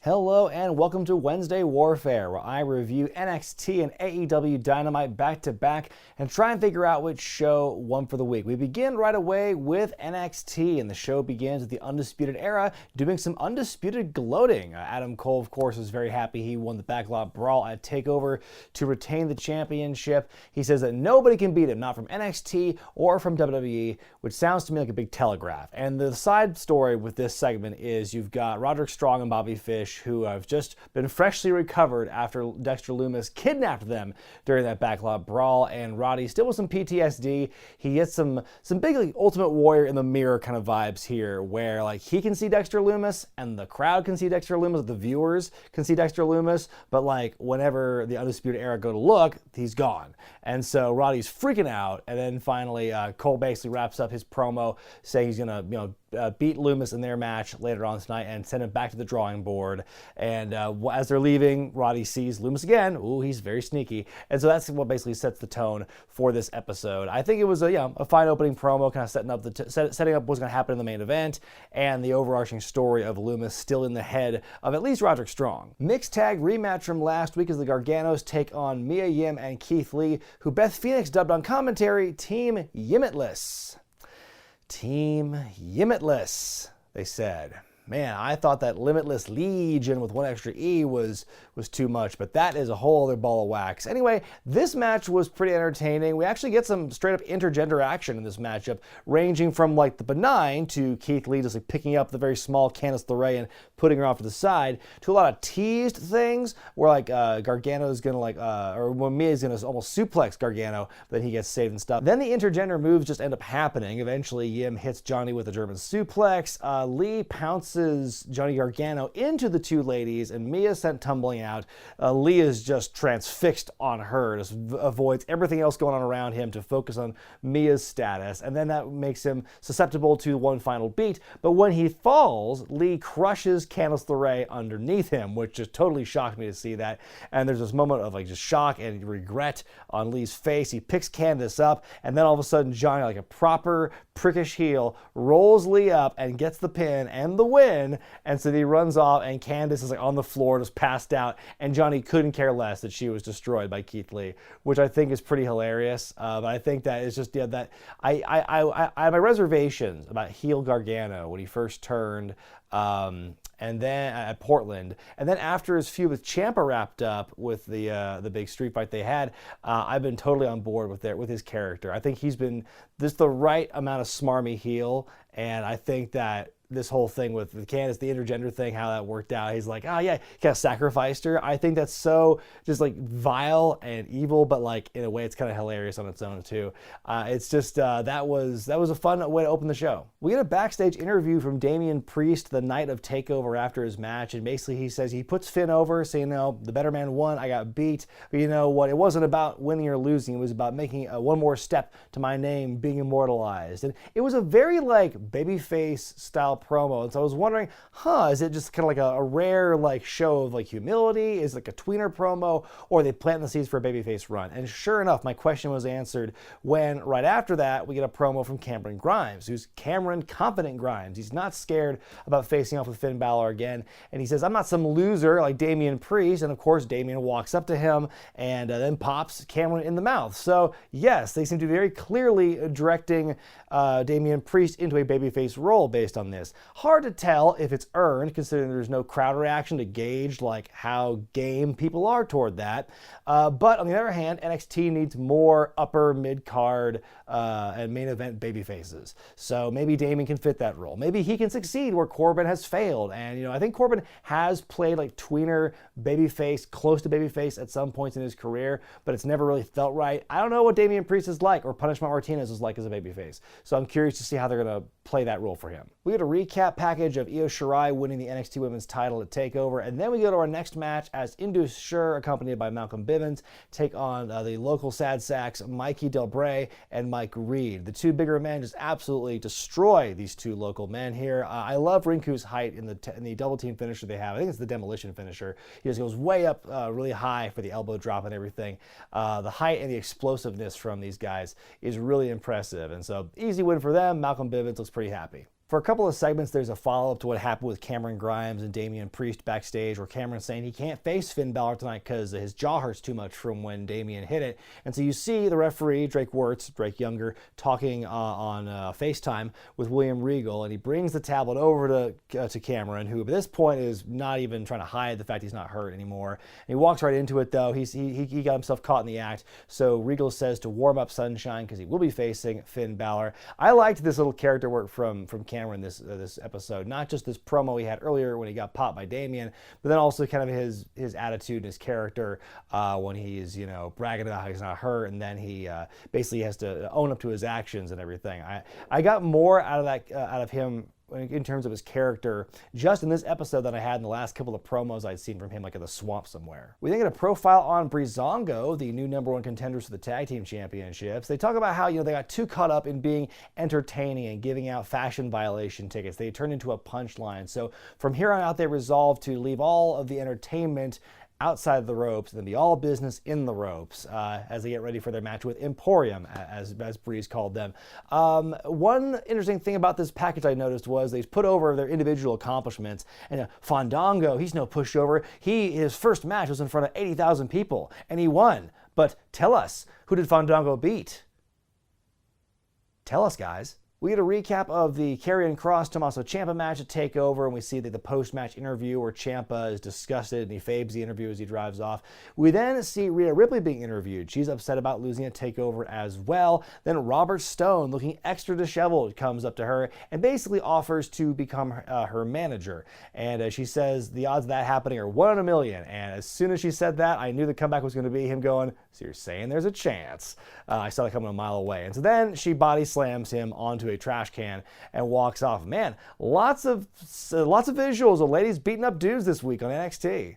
Hello and welcome to Wednesday Warfare, where I review NXT and AEW Dynamite back to back and try and figure out which show won for the week. We begin right away with NXT, and the show begins with the Undisputed Era doing some undisputed gloating. Adam Cole, of course, is very happy he won the Backlot Brawl at TakeOver to retain the championship. He says that nobody can beat him, not from NXT or from WWE, which sounds to me like a big telegraph. And the side story with this segment is you've got Roderick Strong and Bobby Fish, who have just been freshly recovered after Dexter Loomis kidnapped them during that Backlot Brawl, and Roddy still with some PTSD. He gets some big like, Ultimate Warrior in the mirror kind of vibes here, where like he can see Dexter Loomis and the crowd can see Dexter Loomis, the viewers can see Dexter Loomis, but like whenever the Undisputed Era go to look, he's gone. And so Roddy's freaking out, and then finally Cole basically wraps up his promo saying he's gonna beat Loomis in their match later on tonight and send him back to the drawing board. And as they're leaving, Roddy sees Loomis again. Ooh, he's very sneaky. And so that's what basically sets the tone for this episode. I think it was a fine opening promo, kind of setting up what's going to happen in the main event and the overarching story of Loomis still in the head of at least Roderick Strong. Mixed tag rematch from last week as the Garganos take on Mia Yim and Keith Lee, who Beth Phoenix dubbed on commentary Team Yimitless. Team Yimitless, they said. Man, I thought that Limitless Legion with one extra E was too much, but that is a whole other ball of wax. Anyway, this match was pretty entertaining. We actually get some straight up intergender action in this matchup, ranging from like the benign to Keith Lee just like picking up the very small Candice LeRae and putting her off to the side, to a lot of teased things where like Gargano's gonna or when Mia's gonna almost suplex Gargano, but then he gets saved and stuff. Then the intergender moves just end up happening. Eventually, Yim hits Johnny with a German suplex. Lee pounces Johnny Gargano into the two ladies, and Mia sent tumbling out. Lee is just transfixed on her, just avoids everything else going on around him to focus on Mia's status, and then that makes him susceptible to one final beat. But when he falls, Lee crushes Candice LeRae underneath him, which just totally shocked me to see that. And there's this moment of like just shock and regret on Lee's face. He picks Candice up, and then all of a sudden Johnny, like a proper prickish heel, rolls Lee up and gets the pin and the win. And so he runs off, and Candice is like on the floor, just passed out, and Johnny couldn't care less that she was destroyed by Keith Lee, which I think is pretty hilarious. But I think that is just that I have my reservations about heel Gargano when he first turned. And then at Portland, and then after his feud with Ciampa wrapped up with the big street fight they had, I've been totally on board with his character. I think he's been just the right amount of smarmy heel, and I think that this whole thing with Candice, the intergender thing, how that worked out. He's like, oh yeah, he kind of sacrificed her. I think that's so just like vile and evil, but like in a way it's kind of hilarious on its own too. It's just that was a fun way to open the show. We get a backstage interview from Damian Priest the night of TakeOver after his match, and basically he says he puts Finn over, saying, no, the better man won, I got beat. But you know what? It wasn't about winning or losing. It was about making one more step to my name being immortalized. And it was a very like babyface style promo, and so I was wondering, is it just kind of like a rare like show of like humility? Is it like a tweener promo, or are they planting the seeds for a babyface run? And sure enough, my question was answered when right after that we get a promo from Cameron Grimes, who's Cameron Confident Grimes. He's not scared about facing off with Finn Balor again, and he says, I'm not some loser like Damian Priest. And of course Damian walks up to him and then pops Cameron in the mouth. So yes, they seem to be very clearly directing Damian Priest into a babyface role based on this. Hard to tell if it's earned, considering there's no crowd reaction to gauge like how game people are toward that. But on the other hand, NXT needs more upper mid-card and main event babyfaces. So maybe Damian can fit that role. Maybe he can succeed where Corbin has failed. And I think Corbin has played like tweener babyface, close to babyface at some points in his career, but it's never really felt right. I don't know what Damian Priest is like or Punishment Martinez is like as a babyface. So I'm curious to see how they're going to play that role for him. We get a recap package of Io Shirai winning the NXT Women's title at TakeOver, and then we go to our next match as Indus Sher, accompanied by Malcolm Bivens, take on the local Sad Sacks, Mikey Del Bray and Mike Reed. The two bigger men just absolutely destroy these two local men here. I love Rinku's height in the double team finisher they have. I think it's the demolition finisher. He just goes way up really high for the elbow drop and everything. The height and the explosiveness from these guys is really impressive, and so easy win for them. Malcolm Bivens looks pretty happy. For a couple of segments, there's a follow-up to what happened with Cameron Grimes and Damian Priest backstage, where Cameron's saying he can't face Finn Balor tonight because his jaw hurts too much from when Damian hit it. And so you see the referee, Drake Younger, talking on FaceTime with William Regal, and he brings the tablet over to Cameron, who at this point is not even trying to hide the fact he's not hurt anymore. And he walks right into it, though. He got himself caught in the act. So Regal says to warm up Sunshine because he will be facing Finn Balor. I liked this little character work from Cameron this episode. Not just this promo he had earlier when he got popped by Damian, but then also kind of his attitude and his character when he's bragging about how he's not hurt, and then he basically has to own up to his actions and everything. I got more out of him in terms of his character just in this episode than I had in the last couple of promos I'd seen from him, like in the swamp somewhere. We then get a profile on Breezango, the new #1 contenders for the tag team championships. They talk about how they got too caught up in being entertaining and giving out fashion violation tickets. They turned into a punchline. So from here on out, they resolved to leave all of the entertainment outside the ropes and then be all business in the ropes as they get ready for their match with Emporium, as Breeze called them. One interesting thing about this package I noticed was they put over their individual accomplishments. And Fandango, he's no pushover. His first match was in front of 80,000 people, and he won. But tell us, who did Fandango beat? Tell us, guys. We get a recap of the Karrion Kross Tommaso Ciampa match at TakeOver, and we see the post-match interview where Ciampa is disgusted and he fades the interview as he drives off. We then see Rhea Ripley being interviewed. She's upset about losing at TakeOver as well. Then Robert Stone, looking extra disheveled, comes up to her and basically offers to become her manager. And she says the odds of that happening are 1 in a million. And as soon as she said that, I knew the comeback was going to be him going, "So you're saying there's a chance?" I saw that coming a mile away. And so then she body slams him onto a trash can and walks off. Man, lots of visuals of ladies beating up dudes this week on NXT.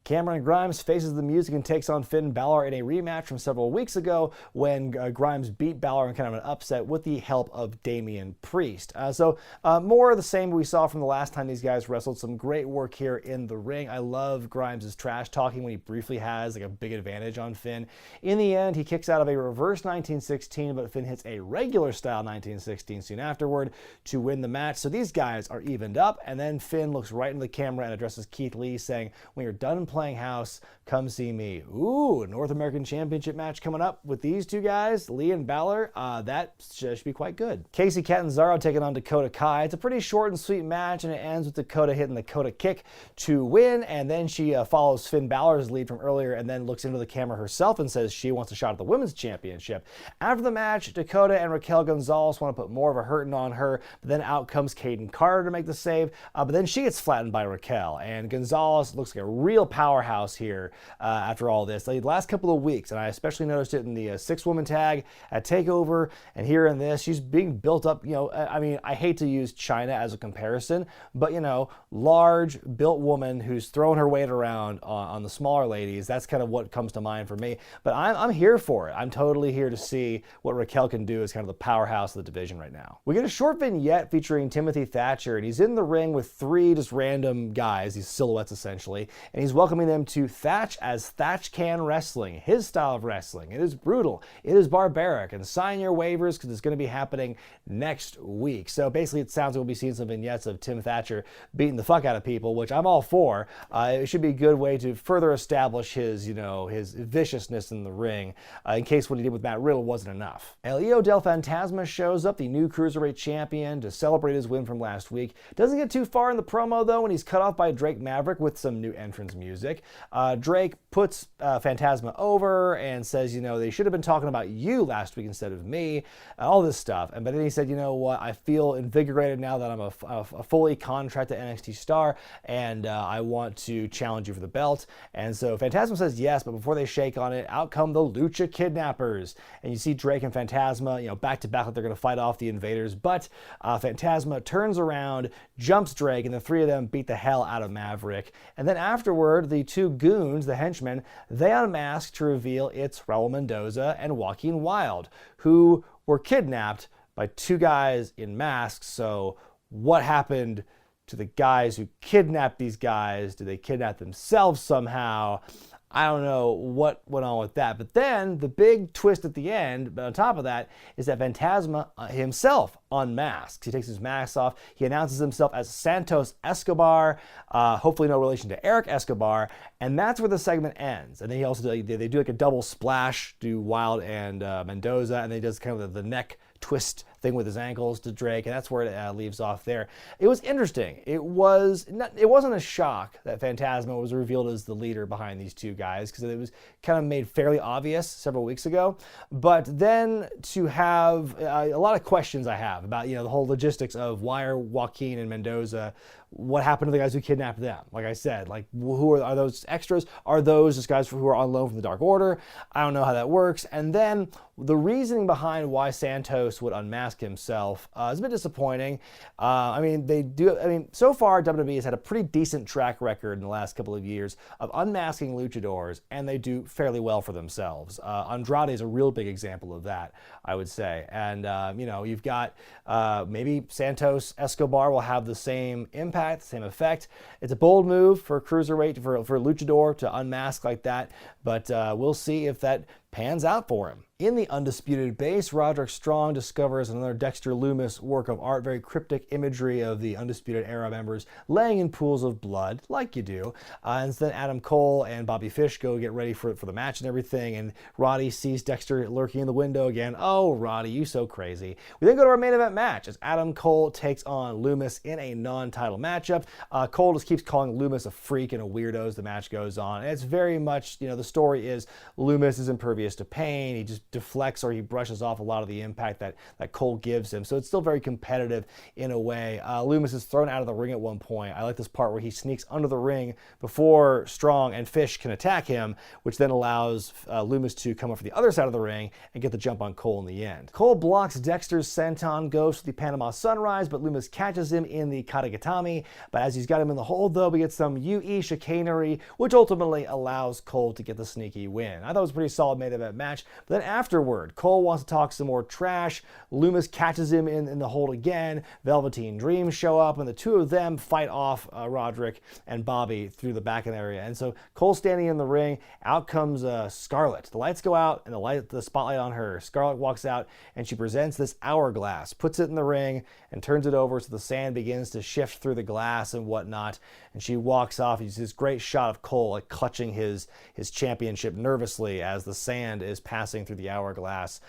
Cameron Grimes faces the music and takes on Finn Balor in a rematch from several weeks ago when Grimes beat Balor in kind of an upset with the help of Damian Priest. So more of the same we saw from the last time these guys wrestled. Some great work here in the ring. I love Grimes' trash talking when he briefly has like a big advantage on Finn. In the end, he kicks out of a reverse 1916, but Finn hits a regular style 1916 soon afterward to win the match. So these guys are evened up, and then Finn looks right into the camera and addresses Keith Lee saying, "When you're done playing house, come see me." Ooh, North American Championship match coming up with these two guys, Lee and Balor. That should be quite good. Casey Catanzaro taking on Dakota Kai. It's a pretty short and sweet match, and it ends with Dakota hitting the Dakota kick to win, and then she follows Finn Balor's lead from earlier and then looks into the camera herself and says she wants a shot at the Women's Championship. After the match, Dakota and Raquel Gonzalez want to put more of a hurting on her, but then out comes Caden Carter to make the save, but then she gets flattened by Raquel, and Gonzalez looks like a real powerhouse here after all this. The last couple of weeks, and I especially noticed it in the 6-woman tag at TakeOver, and here in this, she's being built up, I mean, I hate to use China as a comparison, but, large built woman who's throwing her weight around on the smaller ladies. That's kind of what comes to mind for me, but I'm here for it. I'm totally here to see what Raquel can do as kind of the powerhouse of the division right now. We get a short vignette featuring Timothy Thatcher, and he's in the ring with 3 just random guys, these silhouettes essentially, and he's welcoming them to Thatch as Thatch Can Wrestling, his style of wrestling. It is brutal, it is barbaric, and sign your waivers because it's going to be happening next week. So basically it sounds like we'll be seeing some vignettes of Tim Thatcher beating the fuck out of people, which I'm all for. It should be a good way to further establish his, his viciousness in the ring, in case what he did with Matt Riddle wasn't enough. El Hijo del Fantasma shows up, the new Cruiserweight champion, to celebrate his win from last week. Doesn't get too far in the promo though when he's cut off by Drake Maverick with some new entrance music. Drake puts Fantasma over and says, they should have been talking about you last week instead of me, all this stuff. But then he said, you know what, I feel invigorated now that I'm a fully contracted NXT star, and I want to challenge you for the belt. And so Fantasma says yes, but before they shake on it, out come the Lucha Kidnappers. And you see Drake and Fantasma, back to back, like they're going to fight off the Invaders. But Fantasma turns around, jumps Drake, and the 3 of them beat the hell out of Maverick. And then afterward, the 2 goons, the henchmen, they unmask to reveal it's Raul Mendoza and Joaquin Wilde, who were kidnapped by 2 guys in masks. So what happened to the guys who kidnapped these guys? Did they kidnap themselves somehow? I don't know what went on with that. But then the big twist at the end, but on top of that, is that Fantasma himself unmasks. He takes his mask off. He announces himself as Santos Escobar, hopefully no relation to Eric Escobar, and that's where the segment ends. And then he also they do like a double splash, do Wild and Mendoza, and then he does kind of the neck twist thing with his ankles to Drake, and that's where it leaves off there. It was interesting. It wasn't a shock that Fantasma was revealed as the leader behind these two guys, because it was kind of made fairly obvious several weeks ago. But then to have a lot of questions I have about, the whole logistics of why are Joaquin and Mendoza, what happened to the guys who kidnapped them? Like I said, like who are those extras? Are those just guys who are on loan from the Dark Order? I don't know how that works. And then the reasoning behind why Santos would unmask himself is a bit disappointing. So far WWE has had a pretty decent track record in the last couple of years of unmasking luchadors, and they do fairly well for themselves. Andrade is a real big example of that, I would say. And you've got maybe Santos Escobar will have the same impact, same effect. It's a bold move for Cruiserweight, for a luchador to unmask like that, but we'll see if that pans out for him. In the Undisputed Base, Roderick Strong discovers another Dexter Loomis work of art, very cryptic imagery of the Undisputed Era members laying in pools of blood, like you do. And then Adam Cole and Bobby Fish go get ready for the match and everything, and Roddy sees Dexter lurking in the window again. Oh, Roddy, you so crazy. We then go to our main event match as Adam Cole takes on Loomis in a non-title matchup. Cole just keeps calling Loomis a freak and a weirdo as the match goes on. And it's very much, the story is Loomis is impervious to pain. He just deflects or he brushes off a lot of the impact that Cole gives him. So it's still very competitive in a way. Loomis is thrown out of the ring at one point. I like this part where he sneaks under the ring before Strong and Fish can attack him, which then allows Loomis to come up from the other side of the ring and get the jump on Cole in the end. Cole blocks Dexter's senton ghost with the Panama Sunrise, but Loomis catches him in the Katagatami. But as he's got him in the hold, though, we get some UE chicanery, which ultimately allows Cole to get the sneaky win. I thought it was a pretty solid main event match. But then afterward, Cole wants to talk some more trash. Loomis catches him in the hold again. Velveteen Dream show up, and the two of them fight off Roderick and Bobby through the back of the area. And so Cole's standing in the ring. Out comes Scarlett. The lights go out, and the spotlight on her. Scarlett walks out, and she presents this hourglass, puts it in the ring, and turns it over so the sand begins to shift through the glass and whatnot. And she walks off. It's this great shot of Cole like clutching his championship nervously as the sand is passing through the hourglass.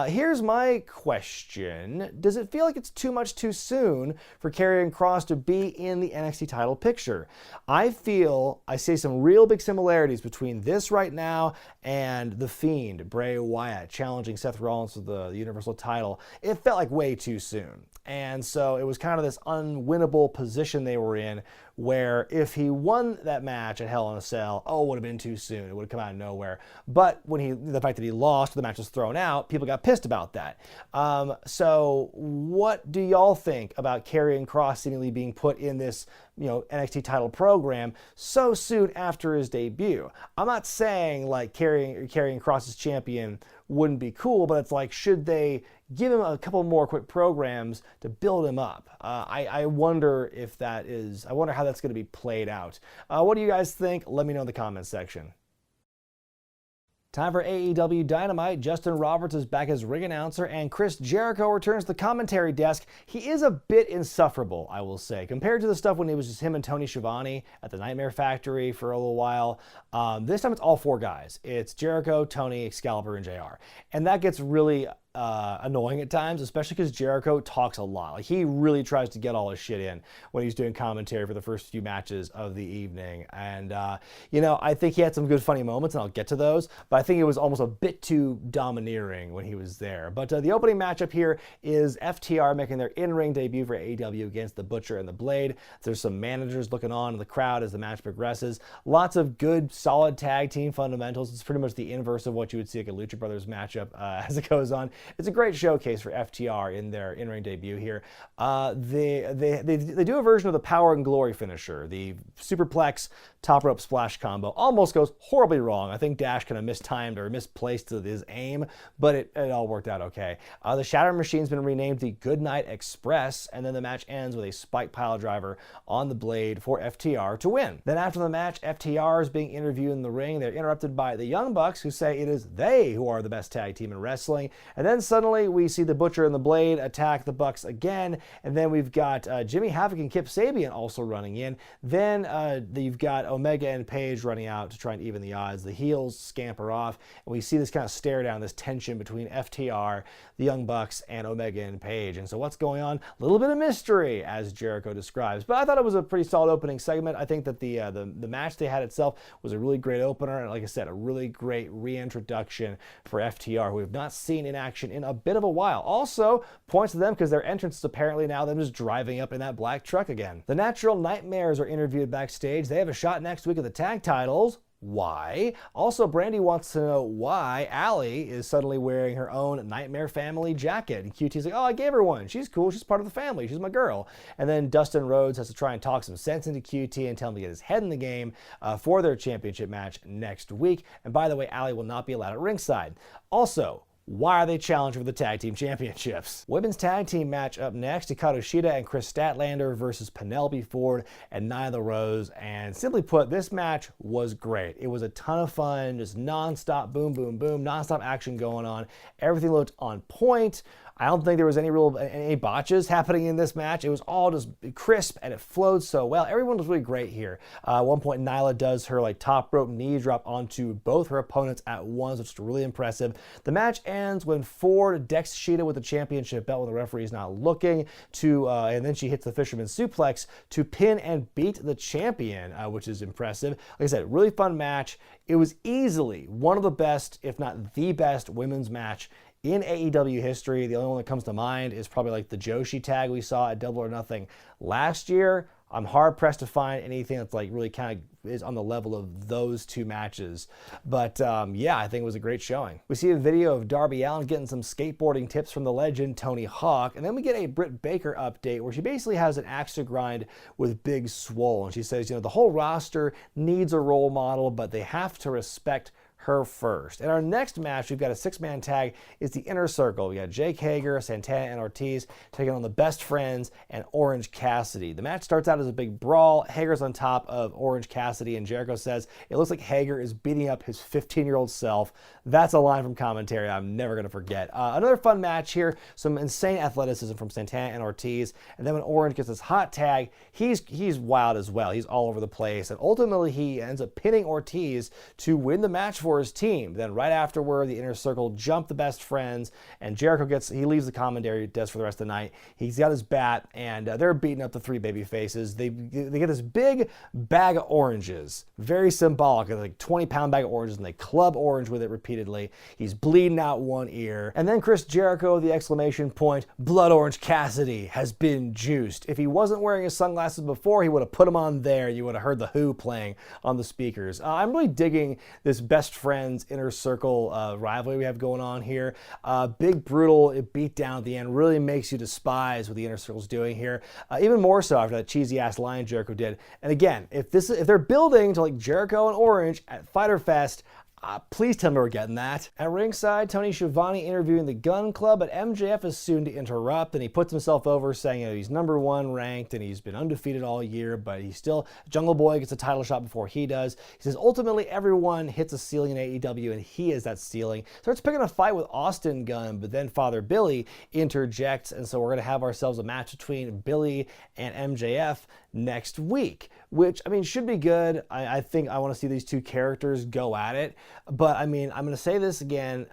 Here's my question. Does it feel like it's too much too soon for Karrion Kross to be in the NXT title picture? I feel I see some real big similarities between this right now and The Fiend, Bray Wyatt, challenging Seth Rollins for the Universal title. It felt like way too soon. And so it was kind of this unwinnable position they were in, where if he won that match at Hell in a Cell, it would have been too soon. It would have come out of nowhere. But when the fact that he lost, the match was thrown out, people got pissed about that. So what do y'all think about Karrion Kross seemingly being put in this NXT title program so soon after his debut? I'm not saying like Karrion Kross as champion wouldn't be cool, but it's like, should they give him a couple more quick programs to build him up? I wonder how that's going to be played out. What do you guys think? Let me know in the comments section. Time for AEW Dynamite. Justin Roberts is back as ring announcer, and Chris Jericho returns to the commentary desk. He is a bit insufferable, I will say, compared to the stuff when it was just him and Tony Schiavone at the Nightmare Factory for a little while. This time it's all four guys. It's Jericho, Tony, Excalibur, and JR. And that gets really annoying at times, especially because Jericho talks a lot. Like, he really tries to get all his shit in when he's doing commentary for the first few matches of the evening. And, I think he had some good funny moments, and I'll get to those, but I think it was almost a bit too domineering when he was there. But the opening matchup here is FTR making their in-ring debut for AEW against the Butcher and the Blade. There's some managers looking on in the crowd as the match progresses. Lots of good, solid tag team fundamentals. It's pretty much the inverse of what you would see like a Lucha Brothers matchup as it goes on. It's a great showcase for FTR in their in-ring debut here. They do a version of the Power and Glory finisher, the superplex top rope splash combo. Almost goes horribly wrong. I think Dash kind of mistimed or misplaced his aim, but it all worked out okay. The Shatter Machine's been renamed the Goodnight Express, and then the match ends with a spike pile driver on the Blade for FTR to win. Then after the match, FTR is being interviewed in the ring. They're interrupted by the Young Bucks, who say it is they who are the best tag team in wrestling. And then suddenly we see the Butcher and the Blade attack the Bucks again, and then we've got Jimmy Havoc and Kip Sabian also running in. Then you've got Omega and Page running out to try and even the odds. The heels scamper off, and we see this kind of stare down, this tension between FTR, the Young Bucks, and Omega and Page. And so what's going on? A little bit of mystery, as Jericho describes. But I thought it was a pretty solid opening segment. I think that the match they had itself was a really great opener, and like I said, a really great reintroduction for FTR, who we've not seen in action in a bit of a while. Also, points to them because their entrance is apparently now them just driving up in that black truck again. The Natural Nightmares are interviewed backstage. They have a shot next week at the tag titles. Why? Also, Brandy wants to know why Allie is suddenly wearing her own Nightmare Family jacket. And QT's like, oh, I gave her one. She's cool. She's part of the family. She's my girl. And then Dustin Rhodes has to try and talk some sense into QT and tell him to get his head in the game for their championship match next week. And by the way, Allie will not be allowed at ringside. Also, why are they challenging for the tag team championships? Women's tag team match up next. Hikaru Shida and Chris Statlander versus Penelope Ford and Nyla Rose. And simply put, this match was great. It was a ton of fun, just non-stop boom, boom, boom, non-stop action going on. Everything looked on point. I don't think there was any botches happening in this match. It was all just crisp and it flowed so well. Everyone was really great here. At one point, Nyla does her top rope knee drop onto both her opponents at once, which is really impressive. The match ends when Ford decks Shida with the championship belt when the referee is not looking, and then she hits the fisherman suplex to pin and beat the champion, which is impressive. Like I said, really fun match. It was easily one of the best, if not the best, women's match in AEW history. The only one that comes to mind is probably the Joshi tag we saw at Double or Nothing last year. I'm hard pressed to find anything that's really kind of is on the level of those two matches. But yeah, I think it was a great showing. We see a video of Darby Allin getting some skateboarding tips from the legend Tony Hawk, and then we get a Britt Baker update where she basically has an axe to grind with Big Swole, and she says, the whole roster needs a role model, but they have to respect her first. In our next match, we've got a six-man tag. It's the Inner Circle. We got Jake Hager, Santana, and Ortiz taking on the Best Friends and Orange Cassidy. The match starts out as a big brawl. Hager's on top of Orange Cassidy, and Jericho says it looks like Hager is beating up his 15-year-old self. That's a line from commentary I'm never going to forget. Another fun match here. Some insane athleticism from Santana and Ortiz. And then when Orange gets this hot tag, he's wild as well. He's all over the place. And ultimately, he ends up pinning Ortiz to win the match for his team. Then right afterward, the Inner Circle jump the Best Friends, and Jericho leaves the commentary desk for the rest of the night. He's got his bat, and they're beating up the three baby faces. They get this big bag of oranges, very symbolic, 20-pound bag of oranges, and they club Orange with it repeatedly. He's bleeding out one ear. And then Chris Jericho, the exclamation point, Blood Orange Cassidy has been juiced. If he wasn't wearing his sunglasses before, he would have put them on there. You would have heard the Who playing on the speakers. I'm really digging this Best Friends Inner Circle rivalry we have going on here. Big, brutal beat down at the end really makes you despise what the Inner Circle's doing here. Even more so after that cheesy-ass line Jericho did. And again, if they're building to Jericho and Orange at Fyter Fest, please tell me we're getting that. At ringside, Tony Schiavone interviewing the Gun Club, but MJF is soon to interrupt, and he puts himself over saying he's #1 ranked and he's been undefeated all year, but he's still, Jungle Boy gets a title shot before he does. He says ultimately everyone hits a ceiling in AEW, and he is that ceiling. Starts picking a fight with Austin Gunn, but then Father Billy interjects, and so we're going to have ourselves a match between Billy and MJF next week, which, should be good. I think I want to see these two characters go at it. But, I'm going to say this again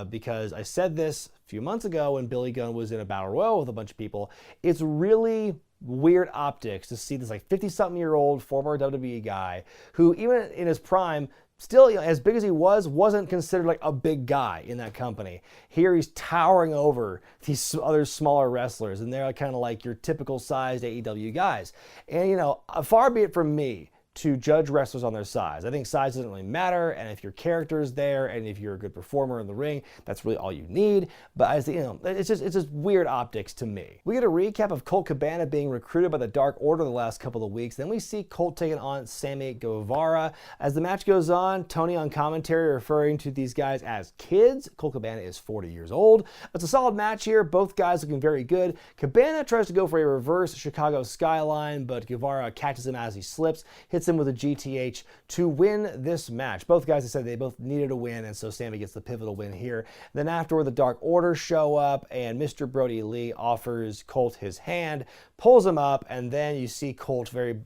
because I said this a few months ago when Billy Gunn was in a battle royal with a bunch of people. It's really weird optics to see this 50-something-year-old former WWE guy who, even in his prime, still, as big as he wasn't considered a big guy in that company. Here he's towering over these other smaller wrestlers, and they're kind of your typical sized AEW guys. And, far be it from me to judge wrestlers on their size. I think size doesn't really matter, and if your character is there, and if you're a good performer in the ring, that's really all you need. But as it's just weird optics to me. We get a recap of Colt Cabana being recruited by the Dark Order the last couple of weeks. Then we see Colt taking on Sammy Guevara. As the match goes on, Tony on commentary referring to these guys as kids. Colt Cabana is 40 years old. It's a solid match here. Both guys looking very good. Cabana tries to go for a reverse Chicago skyline, but Guevara catches him as he slips, hits him with a GTH to win this match. Both guys, I said, they both needed a win, and so Sammy gets the pivotal win here. Then afterward, the Dark Order show up, and Mr. Brody Lee offers Colt his hand, pulls him up, and then you see Colt very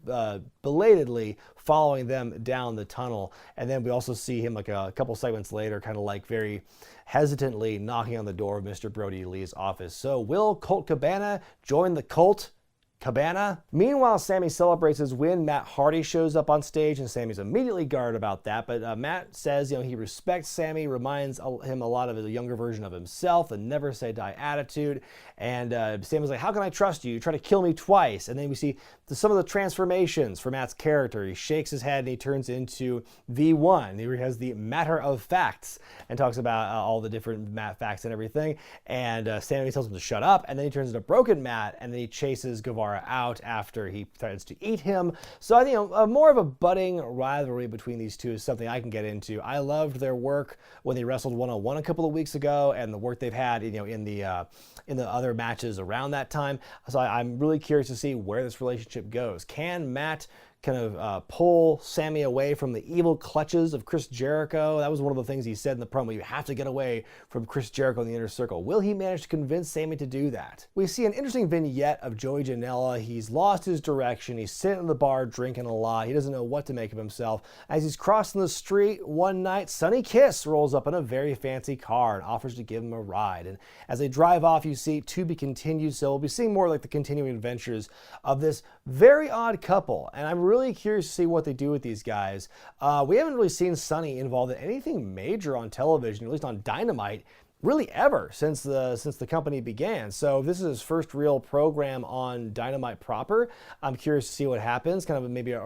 belatedly following them down the tunnel. And then we also see him like a couple segments later, kind of like very hesitantly knocking on the door of Mr. Brody Lee's office. So will Colt Cabana join the cult? Cabana. Meanwhile, Sammy celebrates his win. Matt Hardy shows up on stage, and Sammy's immediately guarded about that. But Matt says, he respects Sammy, reminds him a lot of a younger version of himself, the never say die attitude. And Sammy's like, "How can I trust you? You try to kill me twice." And then we see some of the transformations for Matt's character. He shakes his head and he turns into V1. He has the matter of facts and talks about all the different Matt facts and everything. And Sammy tells him to shut up, and then he turns into Broken Matt, and then he chases Guevara out after he threatens to eat him. So I think more of a budding rivalry between these two is something I can get into. I loved their work when they wrestled one-on-one a couple of weeks ago, and the work they've had in the other matches around that time. So I'm really curious to see where this relationship goes. Can Matt kind of pull Sammy away from the evil clutches of Chris Jericho? That was one of the things he said in the promo. You have to get away from Chris Jericho in the Inner Circle. Will he manage to convince Sammy to do that? We see an interesting vignette of Joey Janela. He's lost his direction. He's sitting in the bar drinking a lot. He doesn't know what to make of himself. As he's crossing the street one night, Sonny Kiss rolls up in a very fancy car and offers to give him a ride. And as they drive off, you see to be continued. So we'll be seeing more like the continuing adventures of this very odd couple. And I'm really curious to see what they do with these guys. We haven't really seen Sonny involved in anything major on television, at least on Dynamite, really ever since the company began. So this is his first real program on Dynamite proper. I'm curious to see what happens, kind of maybe a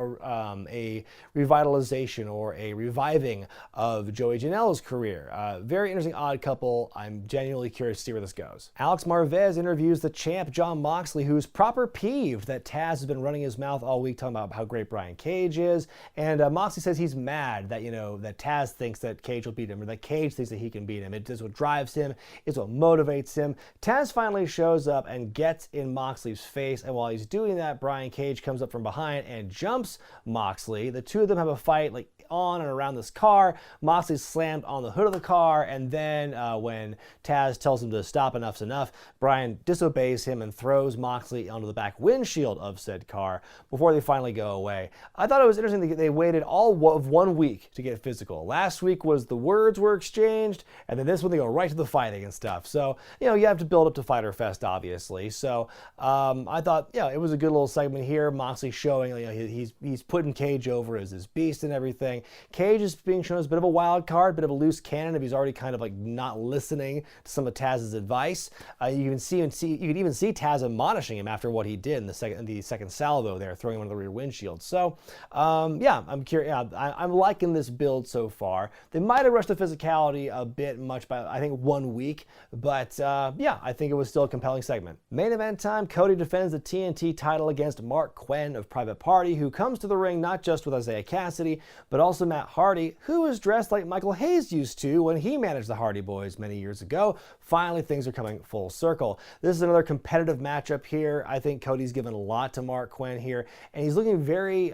revitalization or a reviving of Joey Janela's career. Very interesting odd couple. I'm genuinely curious to see where this goes. Alex Marvez interviews the champ Jon Moxley, who's proper peeved that Taz has been running his mouth all week talking about how great Brian Cage is. And Moxley says he's mad that, that Taz thinks that Cage will beat him, or that Cage thinks that he can beat him. It is what drives him, it's what motivates him. Taz finally shows up and gets in Moxley's face, and while he's doing that, Brian Cage comes up from behind and jumps Moxley. The two of them have a fight like on and around this car. Moxley's slammed on the hood of the car, and then when Taz tells him to stop, enough's enough, Brian disobeys him and throws Moxley onto the back windshield of said car before they finally go away. I thought it was interesting that they waited all of 1 week to get physical. Last week was the words were exchanged, and then this one they go right to the fighting and stuff. So, you have to build up to Fyter Fest, obviously. So, I thought, it was a good little segment here. Moxley showing, he's putting Cage over as his beast and everything. Cage is being shown as a bit of a wild card, bit of a loose cannon if he's already kind of like not listening to some of Taz's advice. You can even see Taz admonishing him after what he did in the second salvo there, throwing him on the rear windshield. So, I'm curious. I'm liking this build so far. They might have rushed the physicality a bit much by, I think, 1 week, but I think it was still a compelling segment. Main event time, Cody defends the TNT title against Marc Quen of Private Party, who comes to the ring not just with Isaiah Cassidy, but also Matt Hardy, who was dressed like Michael Hayes used to when he managed the Hardy Boys many years ago. Finally, things are coming full circle. This is another competitive matchup here. I think Cody's given a lot to Marc Quen here, and he's looking very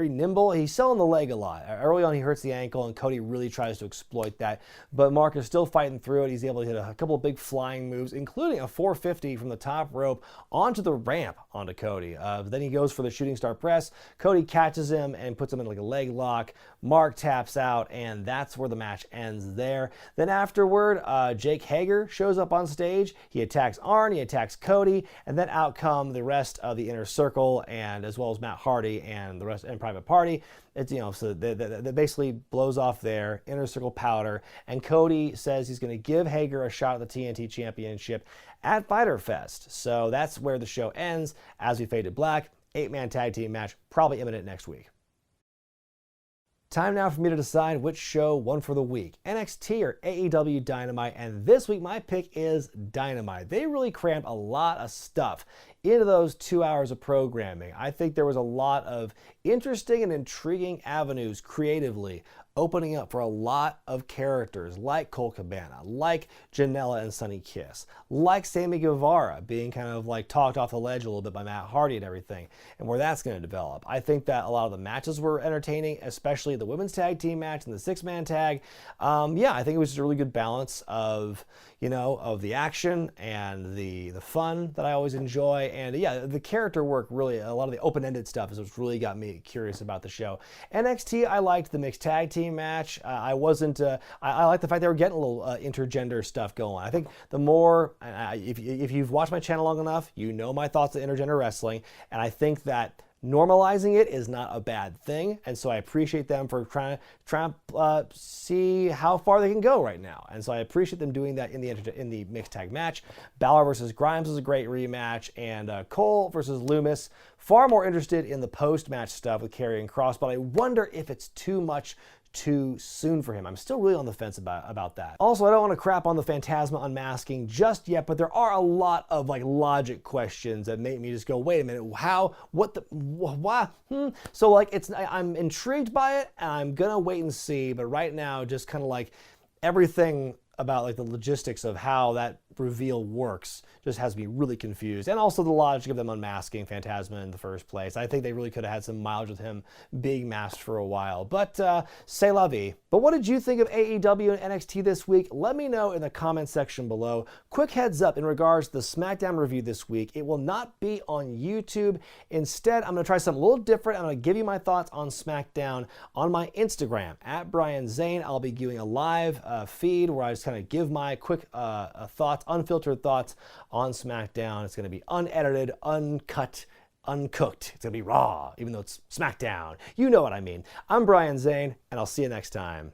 nimble. He's selling the leg a lot. Early on, he hurts the ankle, and Cody really tries to exploit that, but Marc is still fighting through it. He's able to hit a couple of big flying moves, including a 450 from the top rope onto the ramp onto Cody. Then he goes for the shooting star press. Cody catches him and puts him in like a leg lock. Marc taps out, and that's where the match ends there. Then afterward, Jake Hager shows up on stage. He attacks Arn, he attacks Cody, and then out come the rest of the Inner Circle, and as well as Matt Hardy and the rest and Private Party. It's, so that basically blows off their Inner Circle powder, and Cody says he's going to give Hager a shot at the TNT Championship at Fyter Fest. So that's where the show ends as we fade to black. 8-man tag team match, probably imminent next week. Time now for me to decide which show won for the week, NXT or AEW Dynamite, and this week my pick is Dynamite. They really crammed a lot of stuff into those 2 hours of programming. I think there was a lot of interesting and intriguing avenues creatively opening up for a lot of characters like Colt Cabana, like Janela and Sonny Kiss, like Sammy Guevara being kind of like talked off the ledge a little bit by Matt Hardy and everything, and where that's going to develop. I think that a lot of the matches were entertaining, especially the women's tag team match and the six-man tag. Yeah, I think it was just a really good balance of, you know, of the action and the fun that I always enjoy. And yeah, the character work, really, a lot of the open-ended stuff is what's really got me curious about the show. NXT, I liked the mixed tag team match. I like the fact they were getting a little intergender stuff going. I think the more, if you've watched my channel long enough, you know my thoughts on intergender wrestling, and I think that normalizing it is not a bad thing, and so I appreciate them for trying to see how far they can go right now. And so I appreciate them doing that in the mixed tag match. Balor versus Grimes was a great rematch, and Cole versus Loomis. Far more interested in the post-match stuff with Karrion Kross, but I wonder if it's too much too soon for him. I'm still really on the fence about that. Also, I don't want to crap on the Fantasma unmasking just yet, but there are a lot of like logic questions that make me just go, wait a minute, how, what the, why? So like, I'm intrigued by it, and I'm gonna wait and see, but right now, just kind of like everything about like the logistics of how that reveal works just has me really confused. And also the logic of them unmasking Fantasma in the first place. I think they really could have had some mileage with him being masked for a while. But c'est la vie. But what did you think of AEW and NXT this week? Let me know in the comment section below. Quick heads up in regards to the SmackDown review this week. It will not be on YouTube. Instead, I'm going to try something a little different. I'm going to give you my thoughts on SmackDown on my Instagram, @BrianZane. I'll be doing a live feed where I just kind of give my quick thoughts, unfiltered thoughts on SmackDown. It's going to be unedited, uncut, uncooked. It's going to be raw, even though it's SmackDown. You know what I mean. I'm Brian Zane, and I'll see you next time.